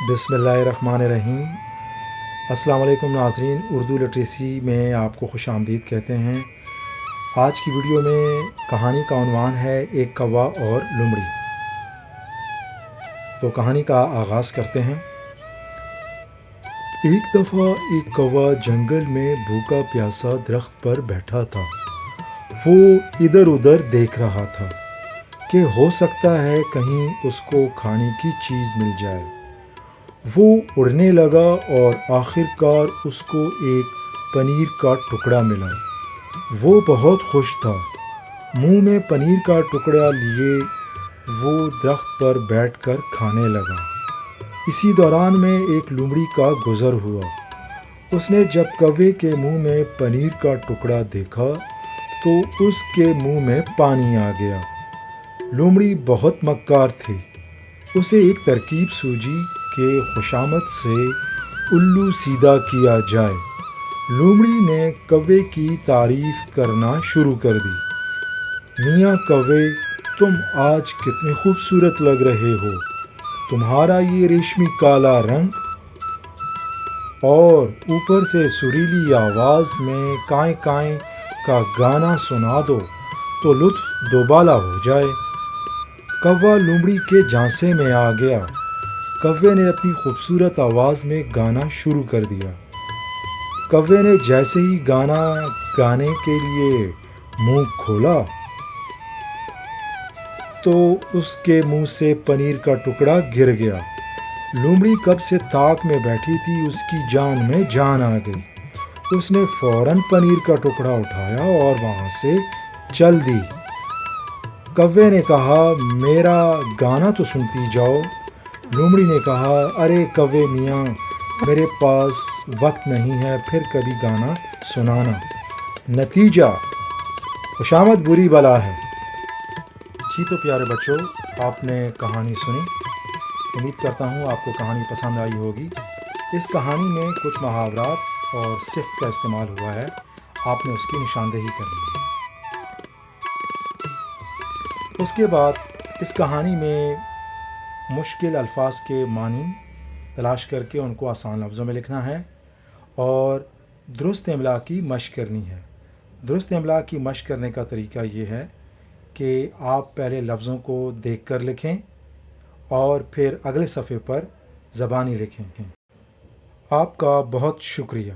बिस्मिल्लाहिर्रहमानिर्रहीम। अस्सलाम वालेकुम नाज़रीन, उर्दू लिटरेसी में आपको खुश आमदीद कहते हैं। आज की वीडियो में कहानी का उन्वान है एक कौवा और लोमड़ी। तो कहानी का आगाज़ करते हैं। एक दफ़ा एक कौवा जंगल में भूखा प्यासा दरख्त पर बैठा था। वो इधर उधर देख रहा था कि हो सकता है कहीं उसको खाने की चीज़ मिल जाए। वो उड़ने लगा और आखिरकार उसको एक पनीर का टुकड़ा मिला। वो बहुत खुश था। मुंह में पनीर का टुकड़ा लिए वो दरख्त पर बैठकर खाने लगा। इसी दौरान में एक लोमड़ी का गुज़र हुआ। उसने जब कौवे के मुंह में पनीर का टुकड़ा देखा तो उसके मुंह में पानी आ गया। लोमड़ी बहुत मक्कार थी। उसे एक तरकीब सूझी कि खुशामद से उल्लू सीधा किया जाए। लोमड़ी ने कौवे की तारीफ़ करना शुरू कर दी। मियाँ कौवे, तुम आज कितने खूबसूरत लग रहे हो। तुम्हारा ये रेशमी काला रंग और ऊपर से सुरीली आवाज़ में काएं काएं का गाना सुना दो तो लुत्फ़ दोबाला हो जाए। कौवा लोमड़ी के झांसे में आ गया। कौवे ने अपनी खूबसूरत आवाज़ में गाना शुरू कर दिया। कौवे ने जैसे ही गाना गाने के लिए मुंह खोला तो उसके मुंह से पनीर का टुकड़ा गिर गया। लोमड़ी कब से ताक में बैठी थी, उसकी जान में जान आ गई। उसने फौरन पनीर का टुकड़ा उठाया और वहाँ से चल दी। कौवे ने कहा, मेरा गाना तो सुनती जाओ। लोमड़ी ने कहा, अरे कौवे मियाँ, मेरे पास वक्त नहीं है, फिर कभी गाना सुनाना। नतीजा खुशामद बुरी बला है। जी तो प्यारे बच्चों, आपने कहानी सुनी। उम्मीद करता हूँ आपको कहानी पसंद आई होगी। इस कहानी में कुछ मुहावरात और सिफ़ का इस्तेमाल हुआ है। आपने उसकी निशानदेही करनी है। उसके बाद इस कहानी में मुश्किल अल्फाज के मानी तलाश करके उनको आसान लफ्ज़ों में लिखना है और दुरुस्त इमला की मशक़ करनी है। दुरुस्त इमला की मशक़ करने का तरीका ये है कि आप पहले लफ्ज़ों को देखकर लिखें और फिर अगले सफ़े पर ज़बानी लिखें। आपका बहुत शुक्रिया।